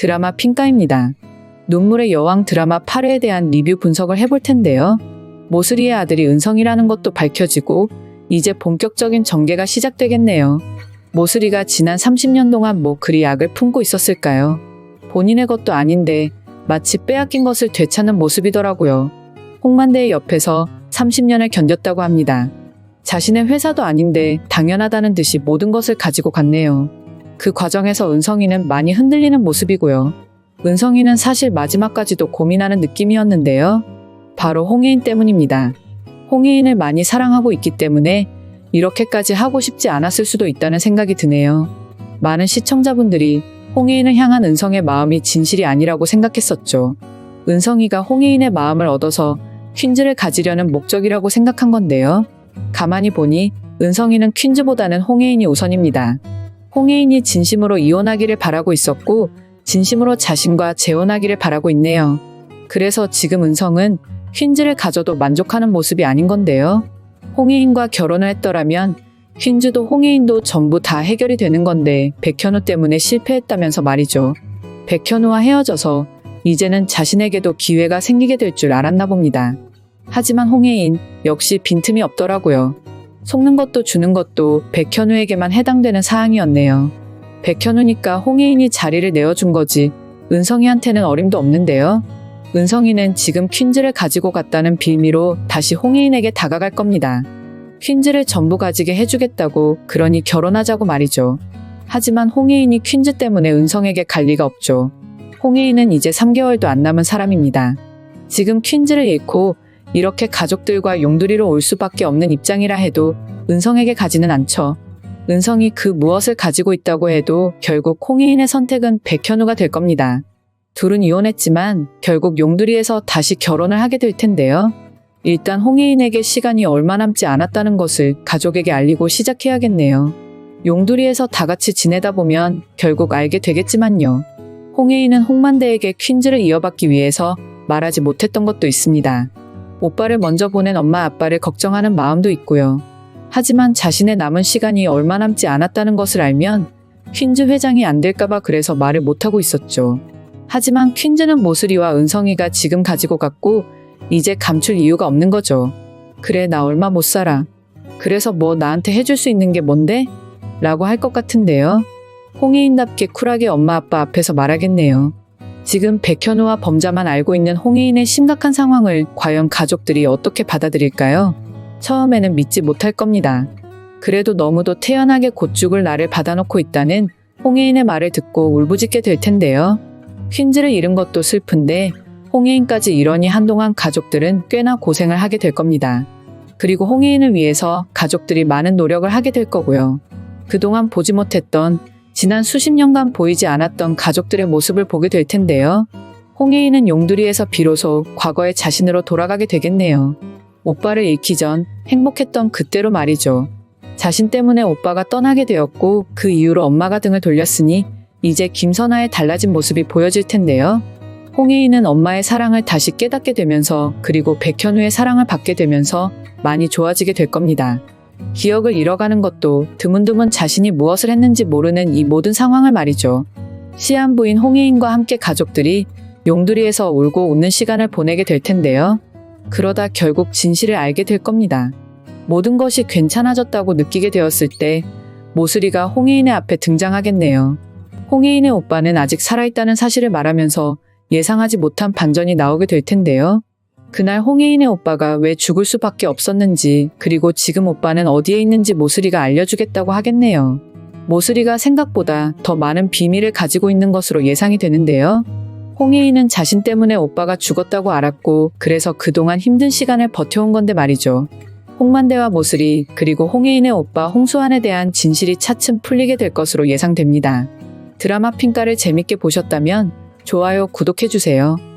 드라마 핑가입니다. 눈물의 여왕 드라마 8회에 대한 리뷰 분석을 해볼 텐데요. 모슬이의 아들이 은성이라는 것도 밝혀지고 이제 본격적인 전개가 시작되겠네요. 모슬이가 지난 30년 동안 뭐 그리 약을 품고 있었을까요? 본인의 것도 아닌데 마치 빼앗긴 것을 되찾는 모습이더라고요. 홍만대의 옆에서 30년을 견뎠다고 합니다. 자신의 회사도 아닌데 당연하다는 듯이 모든 것을 가지고 갔네요. 그 과정에서 은성이는 많이 흔들리는 모습이고요. 은성이는 사실 마지막까지도 고민하는 느낌이었는데요. 바로 홍혜인 때문입니다. 홍혜인을 많이 사랑하고 있기 때문에 이렇게까지 하고 싶지 않았을 수도 있다는 생각이 드네요. 많은 시청자분들이 홍혜인을 향한 은성의 마음이 진실이 아니라고 생각했었죠. 은성이가 홍혜인의 마음을 얻어서 퀸즈를 가지려는 목적이라고 생각한 건데요. 가만히 보니 은성이는 퀸즈보다는 홍혜인이 우선입니다. 홍혜인이 진심으로 이혼하기를 바라고 있었고 진심으로 자신과 재혼하기를 바라고 있네요. 그래서 지금 은성은 퀸즈를 가져도 만족하는 모습이 아닌 건데요. 홍혜인과 결혼을 했더라면 퀸즈도 홍혜인도 전부 다 해결이 되는 건데 백현우 때문에 실패했다면서 말이죠. 백현우와 헤어져서 이제는 자신에게도 기회가 생기게 될 줄 알았나 봅니다. 하지만 홍혜인 역시 빈틈이 없더라고요. 속는 것도 주는 것도 백현우에게만 해당되는 사항이었네요. 백현우니까 홍혜인이 자리를 내어준 거지 은성이한테는 어림도 없는데요. 은성이는 지금 퀸즈를 가지고 갔다는 빌미로 다시 홍혜인에게 다가갈 겁니다. 퀸즈를 전부 가지게 해주겠다고 그러니 결혼하자고 말이죠. 하지만 홍혜인이 퀸즈 때문에 은성에게 갈 리가 없죠. 홍혜인은 이제 3개월도 안 남은 사람입니다. 지금 퀸즈를 잃고 이렇게 가족들과 용두리로 올 수밖에 없는 입장이라 해도 은성에게 가지는 않죠. 은성이 그 무엇을 가지고 있다고 해도 결국 홍혜인의 선택은 백현우가 될 겁니다. 둘은 이혼했지만 결국 용두리에서 다시 결혼을 하게 될 텐데요. 일단 홍혜인에게 시간이 얼마 남지 않았다는 것을 가족에게 알리고 시작해야겠네요. 용두리에서 다 같이 지내다 보면 결국 알게 되겠지만요. 홍혜인은 홍만대에게 퀸즈를 이어받기 위해서 말하지 못했던 것도 있습니다. 오빠를 먼저 보낸 엄마 아빠를 걱정하는 마음도 있고요. 하지만 자신의 남은 시간이 얼마 남지 않았다는 것을 알면 퀸즈 회장이 안 될까봐 그래서 말을 못하고 있었죠. 하지만 퀸즈는 모슬이와 은성이가 지금 가지고 갔고 이제 감출 이유가 없는 거죠. 그래 나 얼마 못 살아. 그래서 뭐 나한테 해줄 수 있는 게 뭔데? 라고 할 것 같은데요. 홍혜인답게 쿨하게 엄마 아빠 앞에서 말하겠네요. 지금 백현우와 범자만 알고 있는 홍혜인의 심각한 상황을 과연 가족들이 어떻게 받아들일까요? 처음에는 믿지 못할 겁니다. 그래도 너무도 태연하게 곧 죽을 나를 받아놓고 있다는 홍혜인의 말을 듣고 울부짖게 될 텐데요. 퀸즈를 잃은 것도 슬픈데 홍혜인까지 이러니 한동안 가족들은 꽤나 고생을 하게 될 겁니다. 그리고 홍혜인을 위해서 가족들이 많은 노력을 하게 될 거고요. 그동안 보지 못했던 지난 수십 년간 보이지 않았던 가족들의 모습을 보게 될 텐데요. 홍혜인은 용두리에서 비로소 과거의 자신으로 돌아가게 되겠네요. 오빠를 잃기 전 행복했던 그때로 말이죠. 자신 때문에 오빠가 떠나게 되었고 그 이후로 엄마가 등을 돌렸으니 이제 김선아의 달라진 모습이 보여질 텐데요. 홍혜인은 엄마의 사랑을 다시 깨닫게 되면서 그리고 백현우의 사랑을 받게 되면서 많이 좋아지게 될 겁니다. 기억을 잃어가는 것도 드문드문 자신이 무엇을 했는지 모르는 이 모든 상황을 말이죠. 시한부인 홍혜인과 함께 가족들이 용두리에서 울고 웃는 시간을 보내게 될 텐데요. 그러다 결국 진실을 알게 될 겁니다. 모든 것이 괜찮아졌다고 느끼게 되었을 때 모슬이가 홍혜인의 앞에 등장하겠네요. 홍혜인의 오빠는 아직 살아있다는 사실을 말하면서 예상하지 못한 반전이 나오게 될 텐데요. 그날 홍혜인의 오빠가 왜 죽을 수밖에 없었는지 그리고 지금 오빠는 어디에 있는지 모슬이가 알려주겠다고 하겠네요. 모슬이가 생각보다 더 많은 비밀을 가지고 있는 것으로 예상이 되는데요. 홍혜인은 자신 때문에 오빠가 죽었다고 알았고 그래서 그동안 힘든 시간을 버텨온 건데 말이죠. 홍만대와 모슬이 그리고 홍혜인의 오빠 홍수환에 대한 진실이 차츰 풀리게 될 것으로 예상됩니다. 드라마 핑가를 재밌게 보셨다면 좋아요, 구독해주세요.